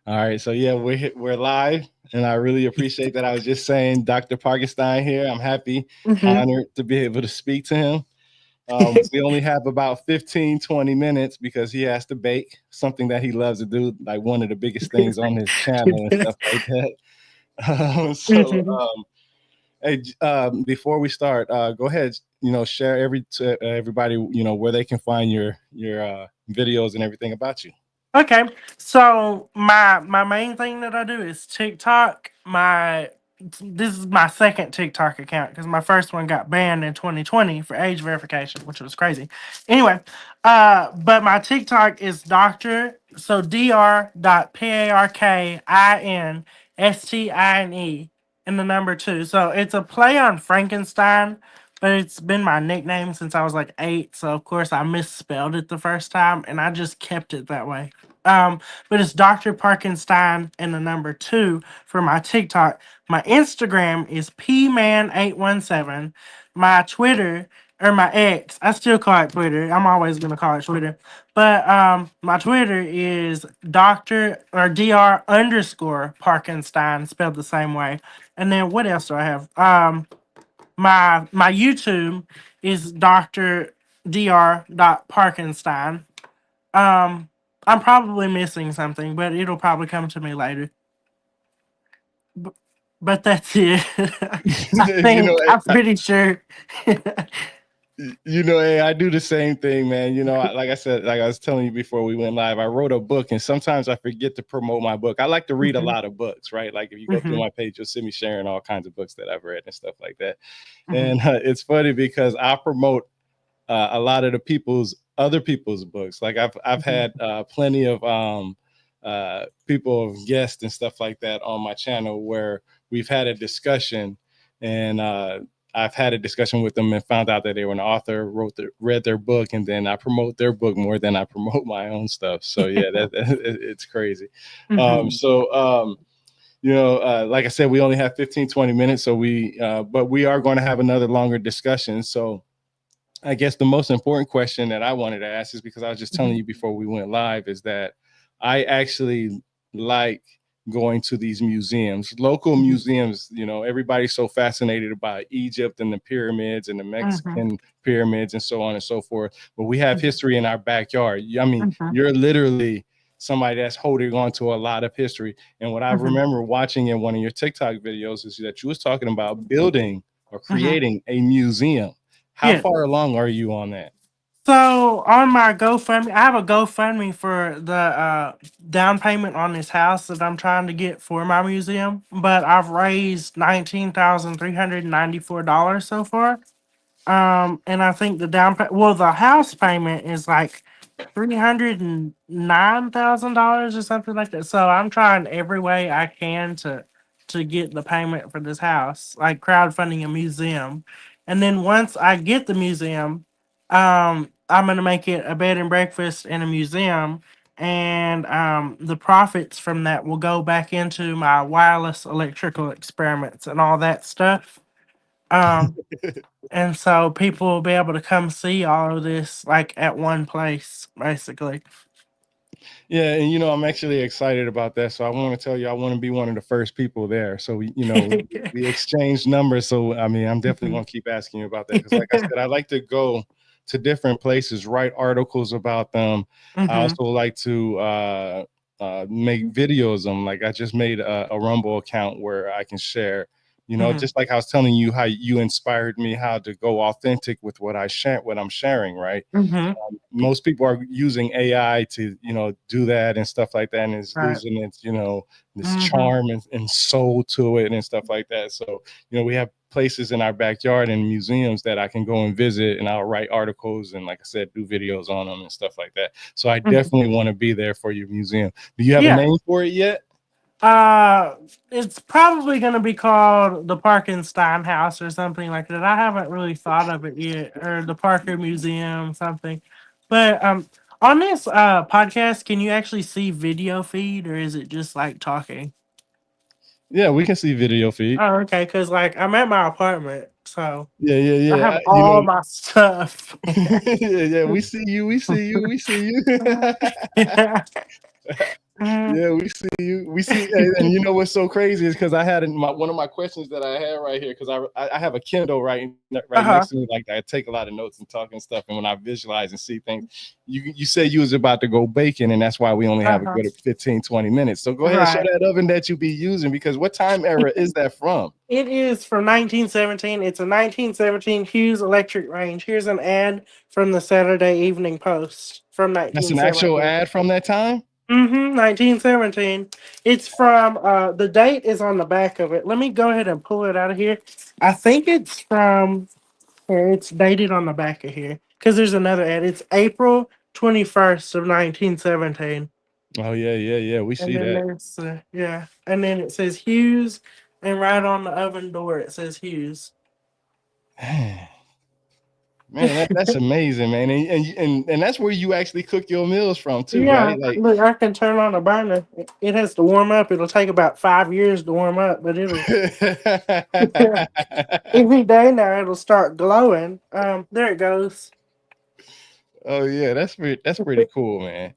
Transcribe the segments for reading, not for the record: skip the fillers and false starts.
All right, so yeah, we're live, and I really appreciate that. I was just saying, Dr. Parkinstine here. I'm happy, Hmm. honored to be able to speak to him. We only have about 15, 20 minutes because he has to bake, something that he loves to do, like one of the biggest things on his channel and stuff like that. So, Hmm. hey, before we start, go ahead, share everybody, where they can find your videos and everything about you. Okay, so my main thing that I do is TikTok. This is my second TikTok account because my first one got banned in 2020 for age verification, which was crazy. Anyway, but my TikTok is Doctor, so Dr. Parkinstine and the number two. So it's a play on Frankenstein, but it's been my nickname since I was like 8. So of course I misspelled it the first time, and I just kept it that way. Um, but it's Dr. Parkinstein and the number two for my TikTok. My Instagram is pman817. My Twitter or my X, I still call it Twitter. I'm always gonna call it Twitter. But my Twitter is Doctor or Dr. underscore Parkinstein, spelled the same way. And then what else do I have? My YouTube is Dr. Parkinstein. Um, I'm probably missing something, but it'll probably come to me later. B- But that's it. I you know, think I'm pretty sure. hey, I do the same thing, man. Like I said, like I was telling you before we went live, I wrote a book, and sometimes I forget to promote my book. I like to read a Mhm, lot of books, right? Like if you go through mhm, my page, you'll see me sharing all kinds of books that I've read and stuff like that. mhm, And it's funny because I promote a lot of the other people's books. Like I've mhm, had plenty of people, guests and stuff like that on my channel where we've had a discussion, and I've had a discussion with them and found out that they were an author, read their book, and then I promote their book more than I promote my own stuff. So yeah, it's crazy. Um, mhm, so um, like I said, we only have 15, 20 minutes, so but we are going to have another longer discussion. So I guess the most important question that I wanted to ask is because I was just telling mhm, you before we went live is that I actually like going to these museums, local mhm, museums. Everybody's so fascinated about Egypt and the pyramids and the mhm, Mexican pyramids and so on and so forth. But we have mhm, history in our backyard. I mean, mhm, you're literally somebody that's holding on to a lot of history. And what I mhm, remember watching in one of your TikTok videos is that you was talking about building or mhm. creating a museum. How Yeah. far along are you on that? So on my GoFundMe, I have a GoFundMe for the down payment on this house that I'm trying to get for my museum, but I've raised $19,394 so far. And I think the house payment is like $309,000 or something like that. So I'm trying every way I can to get the payment for this house, like crowdfunding a museum. And then once I get the museum, I'm gonna make it a bed and breakfast and a museum. And the profits from that will go back into my wireless electrical experiments and all that stuff. Um, and so people will be able to come see all of this like at one place, basically. Yeah, and I'm actually excited about that. So I want to tell you, I want to be one of the first people there. So we exchange numbers. So I mean, I'm definitely Mhm. going to keep asking you about that because, like I said, I like to go to different places, write articles about them. I Mhm. also like to make videos of them. Like I just made a Rumble account where I can share. Mhm. Just like I was telling you how you inspired me how to go authentic with what I'm sharing, right? Mhm. Most people are using AI to, do that and stuff like that, and it's Right. losing its, this Mhm. charm and soul to it and stuff like that. So, we have places in our backyard and museums that I can go and visit, and I'll write articles and, like I said, do videos on them and stuff like that. So I Mhm. definitely want to be there for your museum. Do you have a Yeah. name for it yet? Uh, it's probably gonna be called the Parkinstein House or something like that. I haven't really thought of it yet, or the Parker Museum, something. But on this podcast, can you actually see video feed, or is it just like talking? Yeah, we can see video feed. Oh, okay. Because like I'm at my apartment, so Yeah, yeah, I yeah. have all my stuff. Yeah, yeah. We see you. We see you. We see you. Yeah. Mhm. Yeah, we see you. We see, and you know what's so crazy is because I had one of my questions that I had right here because I have a Kindle right next Uh-huh. to me. Like I take a lot of notes and talk and stuff, and when I visualize and see things, you said you was about to go baking, and that's why we only have a Uh-huh. good 15, 20 minutes. So go ahead and show Right. that oven that you be using because what time era is that from? It is from 1917. It's a 1917 Hughes electric range. Here's an ad from the Saturday Evening Post from That's an actual 1917. ad from that time. 1917. It's from the date is on the back of it. Let me go ahead and pull it out of here. I think it's from here. It's dated on the back of here because there's another ad. It's April 21st of 1917. Oh yeah, yeah, yeah. We And see then that. there's yeah, and then it says Hughes, and right on the oven door it says Hughes. Man, that's amazing, man, and that's where you actually cook your meals from too, Yeah, right? Like, look, I can turn on the burner. It has to warm up. It'll take about 5 years to warm up, but it'll any day now it'll start glowing. There it goes. oh yeah, that's pretty cool, man.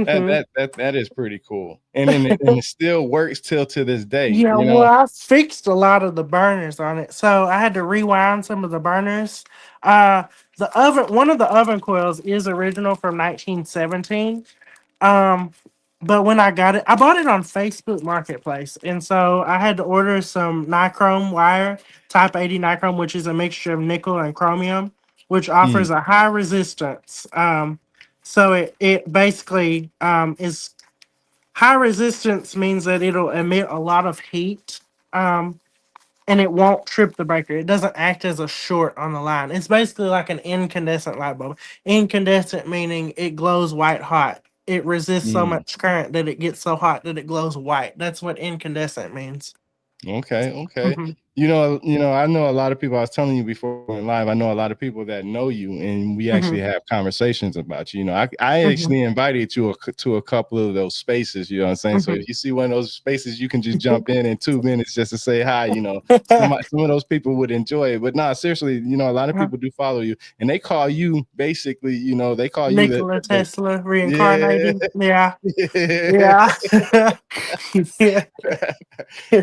That hmm that that that is pretty cool, and it still works till to this day, Yeah, you well, know. I fixed a lot of the burners on it, so I had to rewind some of the burners. Uh, one of the oven coils is original from 1917. Um, but when I got it, I bought it on Facebook Marketplace, and so I had to order some nichrome wire, Type 80 nichrome, which is a mixture of nickel and chromium, which Mm, offers a high resistance. So it basically is high resistance means that it'll emit a lot of heat. And it won't trip the breaker. It doesn't act as a short on the line. It's basically like an incandescent light bulb. Incandescent meaning it glows white hot. It resists so mm. much current that it gets so hot that it glows white. That's what incandescent means. Okay, okay. hmm I know a lot of people. I was telling you before we went live. I know a lot of people that know you, and we hmm actually have conversations about you. I hmm actually invited you to a couple of those spaces. You know what I'm saying? So hmm if you see one of those spaces, you can just jump in 2 minutes just to say hi. Some of those people would enjoy it. But nah, seriously, a lot of people do follow you, and they call you basically. They call you Nikola the Tesla yeah. reincarnated. Yeah. Yeah. Yeah. yeah.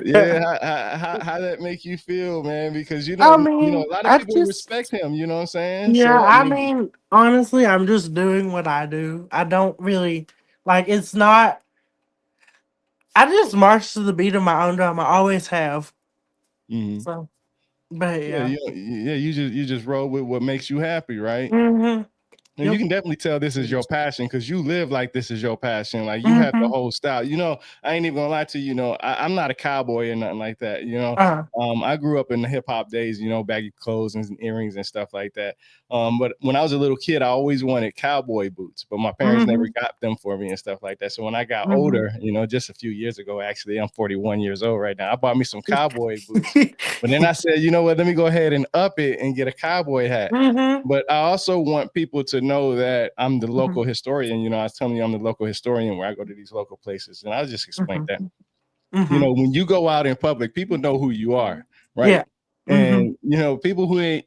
Yeah, how that make you feel, man? Because I a mean, lot of I people respect just him. You know what I'm saying? Yeah, So I I mean, mean, honestly, I'm just doing what I do. I don't really like it's not I just march to the beat of my own drum. I always have. mhm. So, but Yeah, yeah. you just roll with what makes you happy, right? Mhm. And you Yep. can definitely tell this is your passion because you live like this is your passion. Like you have the Mhm. whole style. I ain't even gonna lie to you. I'm not a cowboy or nothing like that. Uh. I grew up in the hip hop days. Baggy clothes and earrings and stuff like that. But when I was a little kid, I always wanted cowboy boots, but my parents never Mhm. got them for me and stuff like that. So when I got Mhm. older, just a few years ago, actually, I'm 41 years old right now. I bought me some cowboy boots, but then I said, you know what? Let me go ahead and up it and get a cowboy hat. mhm. But I also want people to know that I'm the local Mhm. historian. I was telling you I'm the local historian where I go to these local places. And I'll just explain Mhm. that. Mhm. When you go out in public, people know who you are, right? Yeah. Mhm. And people who ain't,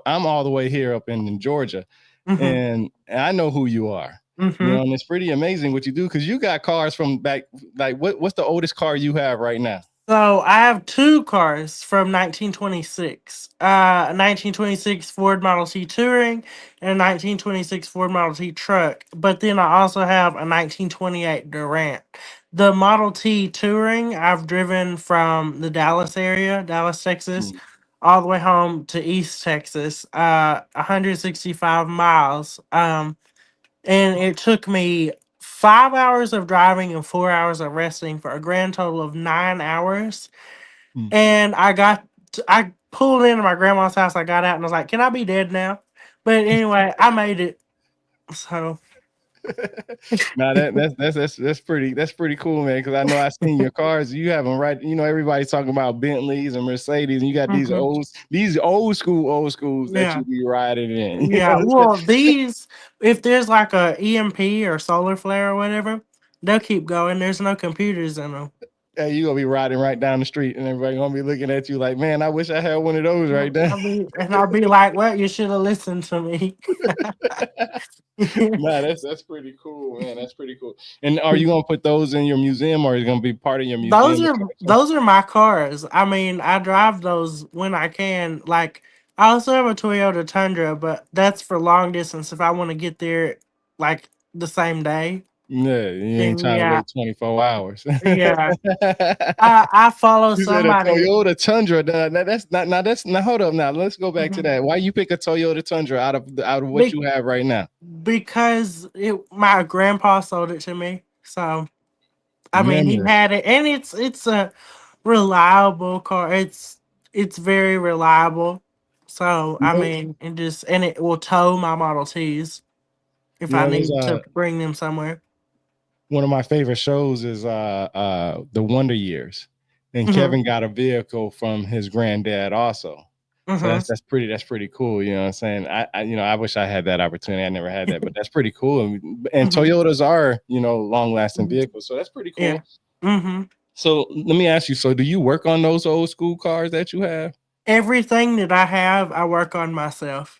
I'm all the way here up in Georgia, Mhm. and I know who you are. Mhm. And it's pretty amazing what you do because you got cars from back. Like, what's the oldest car you have right now? So I have two cars from 1926. 1926 Ford Model T Touring and a 1926 Ford Model T truck. But then I also have a 1928 Durant. The Model T Touring I've driven from the Dallas area, Dallas, Texas, Mm, all the way home to East Texas. 165 miles. And it took me 5 hours of driving and 4 hours of resting for a grand total of 9 hours. mm. And I pulled into my grandma's house. I got out and was like, "Can I be dead now?" But anyway, I made it. So Nah, that's pretty cool, man. Because I know I seen your cars. You have them right. Everybody's talking about Bentleys and Mercedes, and you got these mhm. old schools that Yeah, you be riding in. You know yeah. what I'm saying? Well, these if there's like a EMP or solar flare or whatever, they'll keep going. There's no computers in them. Hey, you gonna be riding right down the street, and everybody gonna be looking at you like, "Man, I wish I had one of those right now." I'll be like, "Well, you should have listened to me." Nah, that's pretty cool, man. That's pretty cool. And are you gonna put those in your museum, or is it gonna be part of your Those museum are attraction? those are my cars. I mean, I drive those when I can. Like, I also have a Toyota Tundra, but that's for long distance. If I want to get there, like the same day, Yeah, you ain't then trying to yeah, wait 24 hours. yeah. I follow You said a somebody Toyota Tundra. That's not now. That's now. Hold up. Now let's go back to Mhm. that. Why you pick a Toyota Tundra out of what Be- you have right now? because my grandpa sold it to me. So I mean, he Memory. had it, and it's a reliable car. It's very reliable. So You I know, mean, and it will tow my Model Ts if I there's need to bring them somewhere. one of my favorite shows is The Wonder Years, and Hmm. Kevin got a vehicle from his granddad also. So Hmm. that's pretty cool. You know what I'm saying? I wish I had that opportunity. I never had that, but that's pretty cool. And Hmm. Toyotas are long lasting vehicles, so that's pretty Yeah. cool. Hmm. So let me ask you. So do you work on those old school cars that you have? Everything that I have, I work on myself.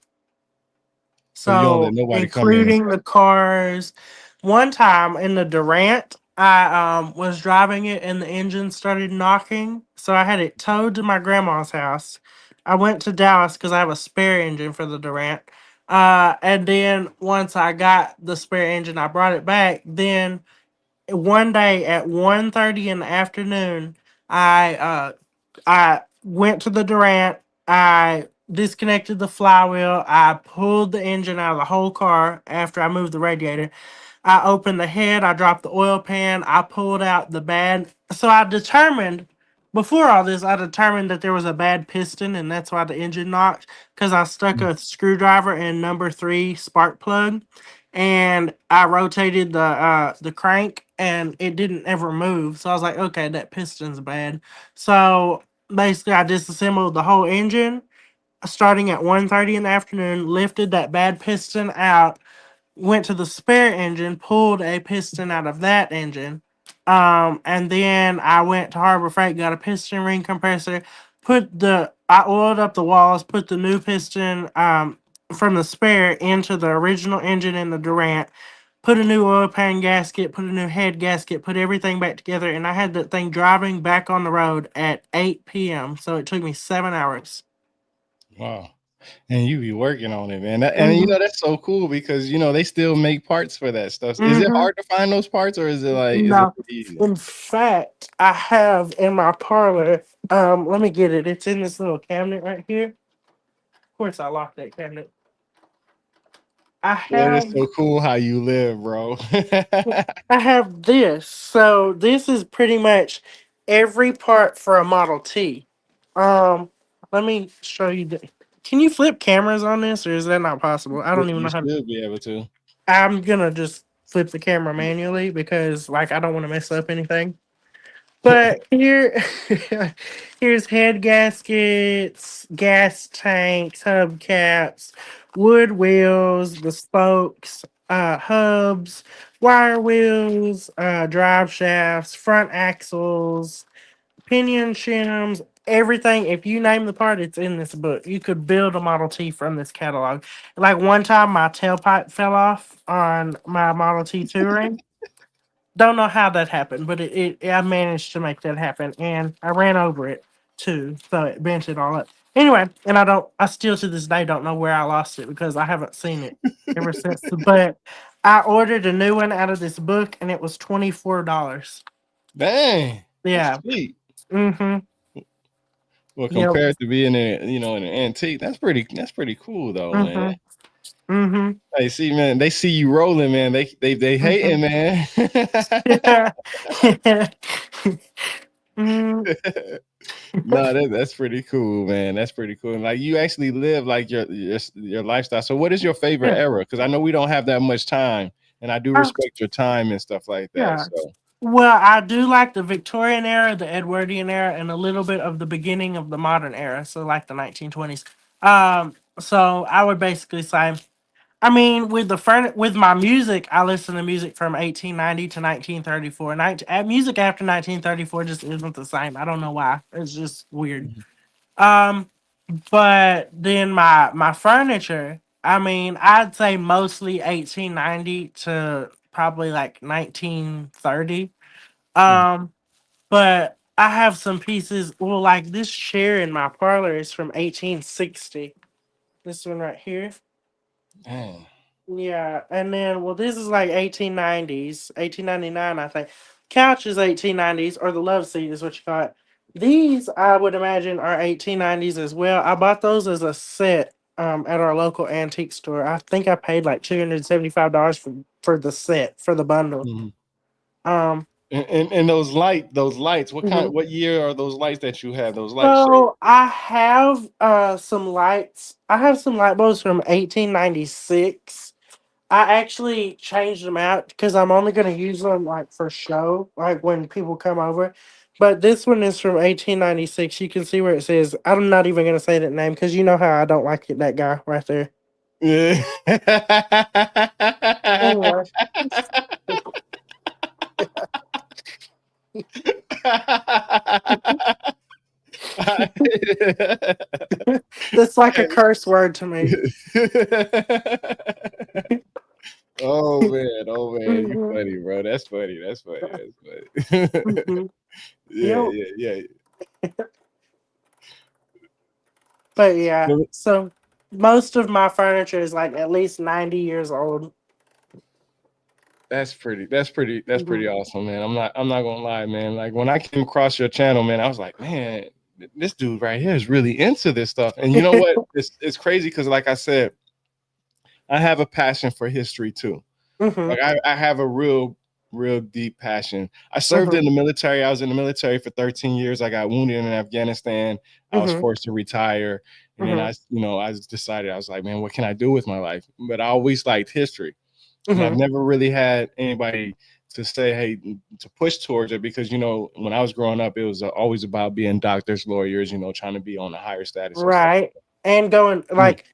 So you don't let So, nobody come in and including the cars. One time in the Durant, I was driving it and the engine started knocking. So I had it towed to my grandma's house. I went to Dallas because I have a spare engine for the Durant. And then once I got the spare engine, I brought it back. Then one day at 1:30 in the afternoon, I went to the Durant. I disconnected the flywheel. I pulled the engine out of the whole car after I moved the radiator. I opened the head. I dropped the oil pan. I pulled out the bad. So I determined before all this, I determined that there was a bad piston, and that's why the engine knocked. Because I stuck a screwdriver in number three spark plug, and I rotated the crank, and it didn't ever move. So I was like, okay, that piston's bad. So basically, I disassembled the whole engine, starting at 1:30 in the afternoon. Lifted that bad piston out, went to the spare engine, pulled a piston out of that engine. And then I went to Harbor Freight, got a piston ring compressor, I oiled up the walls, put the new piston from the spare into the original engine in the Durant, put a new oil pan gasket, put a new head gasket, put everything back together, and I had that thing driving back on the road at 8 p.m. So it took me 7 hours. wow, and you be working on it, man. And Hmm. that's so cool because they still make parts for that stuff. Is it Hmm. hard to find those parts, or is it No, pretty easy? in fact, I have in my parlor. Let me get it. It's in this little cabinet right here. Of course, I locked that cabinet. I That is have, so cool how you live, bro. I have this. So this is pretty much every part for a Model T. Um, Let me show you. Can you flip cameras on this, or is that not possible? I don't even You know how. should be able to. I'm gonna just flip the camera manually because, like, I don't want to mess up anything. But here's head gaskets, gas tanks, hubcaps, wood wheels, the spokes, hubs, wire wheels, drive shafts, front axles, pinion shims, everything. If you name the part, it's in this book. You could build a Model T from this catalog. Like one time, my tailpipe fell off on my Model T touring. Don't know how that happened, but I managed to make that happen, and I ran over it too, so it bent it all up. Anyway, and I still to this day don't know where I lost it because I haven't seen it ever since. But I ordered a new one out of this book, and it was $24. Dang, that's Yeah. cheap. Mm-hmm. Well, Yep. compared to being in an antique, that's pretty cool though, man. Mm-hmm. Mm-hmm. Hey, see, man, they see you rolling, man. They Mm-hmm. hating, man. Yeah. Mm-hmm. No, that's pretty cool, man. That's pretty cool. And like you actually live like your lifestyle. So what is your favorite Yeah. era? Because I know we don't have that much time, and I do respect your time and stuff like that. Yeah. So Well, I do like the Victorian era, the Edwardian era, and a little bit of the beginning of the modern era. So like the 1920s. So I would basically say I mean, with my music, I listen to music from 1890 to 1934. Music after 1934 just isn't the same. I don't know why. It's just weird. Mhm. Um, but then my furniture, I mean, I'd say mostly 1890 to probably like 1930. Mhm. Um, but I have some pieces. Well, like this chair in my parlor is from 1860. This one right here. Dang. Yeah, and then well, this is like 1890s, 1899, I think. Couch is 1890s, or the love seat is what you call it. These I would imagine are 1890s as well. I bought those as a set at our local antique store. I think I paid like $275 for the set for the bundle. Mhm. Um, And those lights, mhm. what year are those lights that you have? Those light shades? So I have some lights. I have some light bulbs from 1896. I actually changed them out because I'm only going to use them like for show, like when people come over. But this one is from 1896. You can see where it says, I'm not even going to say that name because you know how I don't like it, that guy right there. Yeah. Anyway, that's like a curse word to me. Oh man, you Hmm. funny, bro. That's funny. That's funny. That's funny. Hmm. Yeah, Yep. yeah, yeah. But yeah, No, so most of my furniture is like at least 90 years old. that's pretty. That's pretty. That's Hmm. pretty awesome, man. I'm not gonna lie, man. Like when I came across your channel, man, I was like, man, this dude right here is really into this stuff. And you know what? It's crazy because, like I said, I have a passion for history too. Hmm. Like I have a real deep passion. I served in Hmm. the military. I was in the military for 13 years. I got wounded in Afghanistan. I was Hmm. forced to retire. And then Hmm. I just decided, I was like, man, what can I do with my life? But I always liked history. And I've Hmm. never really had anybody to say, hey, to push towards it because, when I was growing up, it was always about being doctors, lawyers, trying to be on a higher status and stuff. Right. And going Yeah. like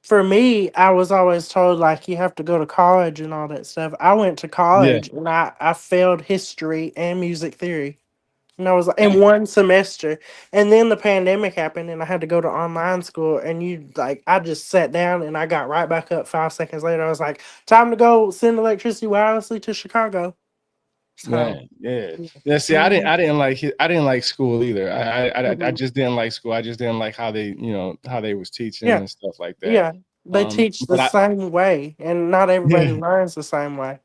for me, I was always told like you have to go to college and all that stuff. I went to Yeah. college and I failed history and music theory. And I was like in Dang. one semester. And then the pandemic happened and I had to go to online school and I just sat down and I got right back up 5 seconds later. I was like, time to go send electricity wirelessly to Chicago. So Man, yeah, yeah. yeah. See, Mhm. I didn't like school either. I Mhm. just didn't like school. I just didn't like how they, how they was teaching Yeah. and stuff like that. Yeah. They teach the But I, same way and not everybody yeah, learns the same way.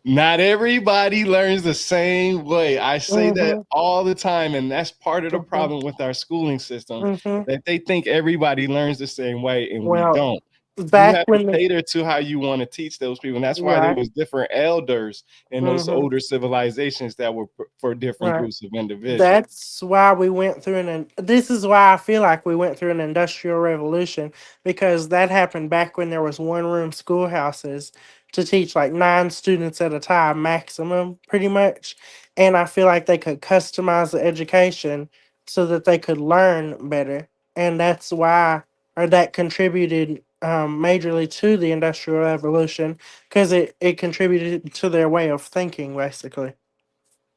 not everybody learns the same way. I say that Mhm. all the time, and that's part of the Mhm. problem with our schooling systems Mhm. that they think everybody learns the same way, and we Well, don't. You back have to when the cater to how you want to teach those people, and that's why there right. was different elders in those Mhm. older civilizations that were for different Right. groups of individuals. That's why we went through this is why I feel like we went through an industrial revolution because that happened back when there was one room schoolhouses to teach like 9 students at a time maximum pretty much. And I feel like they could customize the education so that they could learn better. And that's why or that contributed majorly to the industrial revolution because it contributed to their way of thinking basically.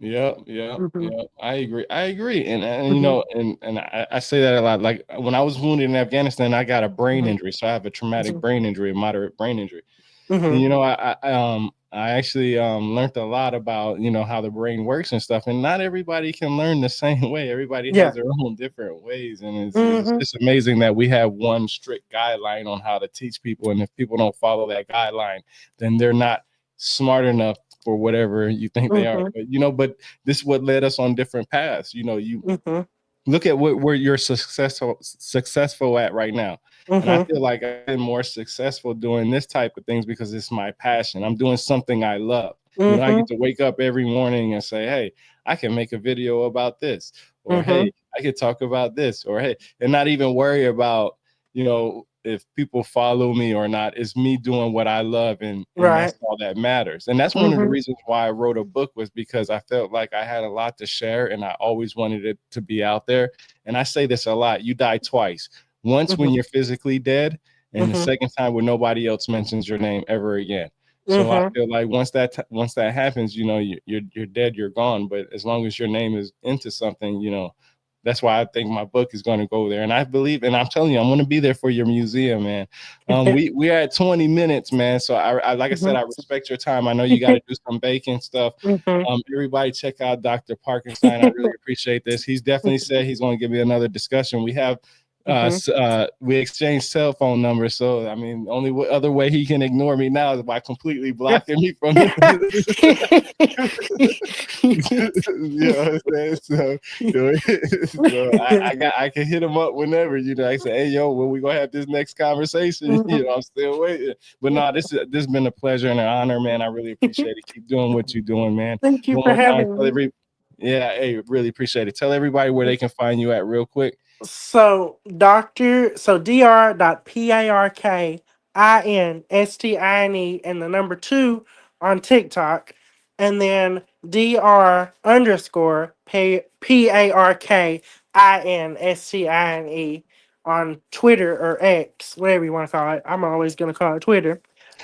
Yep, yep, Hmm. yep. I agree. I agree. And Hmm. I say that a lot. Like when I was wounded in Afghanistan, I got a brain Hmm. injury. So I have a traumatic brain injury, a moderate brain injury. And Hmm. I actually learned a lot about how the brain works and stuff. And not everybody can learn the same way. Everybody has Yeah. their own different ways, and it's Hmm. just amazing that we have one strict guideline on how to teach people. And if people don't follow that guideline, then they're not smart enough for whatever you think they are. Hmm. But this is what led us on different paths. You Hmm. look at where you're successful at right now. And I Hmm. feel like I've been more successful doing this type of things because it's my passion. I'm doing something I love. I Hmm. get to wake up every morning and say, hey, I can make a video about this, or Hmm. hey, I could talk about this, or hey, and not even worry about, if people follow me or not. It's me doing what I love, and that's Right. all that matters. And that's one of the Hmm. reasons why I wrote a book, was because I felt like I had a lot to share and I always wanted it to be out there. And I say this a lot: you die twice. Once when Hmm. you're physically dead, and the Mhm. second time where nobody else mentions your name ever again. So I Mhm. feel like once that happens, you're dead, you're gone. But as long as your name is into something, that's why I think my book is going to go there. And I believe, and I'm telling you, I'm going to be there for your museum, man. We are at 20 minutes, man. So I like I said, Mhm. I respect your time. I know you got to do some baking stuff. Mhm. Everybody check out Dr. Parkinstein. I really appreciate this. He's definitely said he's going to give me another discussion. Mhm. We exchanged cell phone numbers. So I mean, only other way he can ignore me now is by completely blocking me from his. You know what I'm saying? So, so I can hit him up whenever. I say, hey yo, when we gonna have this next conversation? I'm still waiting. But no, this has been a pleasure and an honor, man. I really appreciate it. Keep doing what you're doing, man. Thank you One for more time, having me. yeah, hey, really appreciate it. Tell everybody where they can find you at real quick. So Dr. and the number two on TikTok, and then Dr underscore Parkinstine on Twitter or X, whatever you want to call it. I'm always gonna call it Twitter.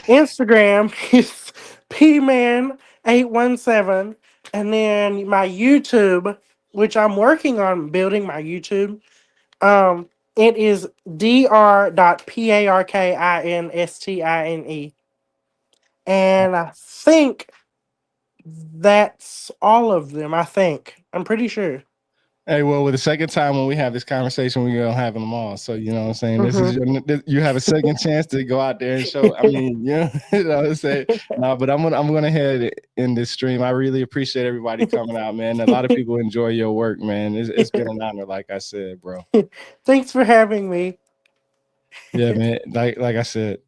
Instagram is pman817, and then my YouTube, which I'm working on building my YouTube. Um, it is dr.parkinstine. And I think that's all of them. I think. I'm pretty sure. Hey, well, with the second time when we have this conversation, we're gonna have them all. So you know what I'm saying. Hmm. You have a second chance to go out there and show. I mean, you know what I'm saying. No, but I'm gonna head in this stream. I really appreciate everybody coming out, man. A lot of people enjoy your work, man. It's been an honor, like I said, bro. Thanks for having me. Yeah, man. Like I said,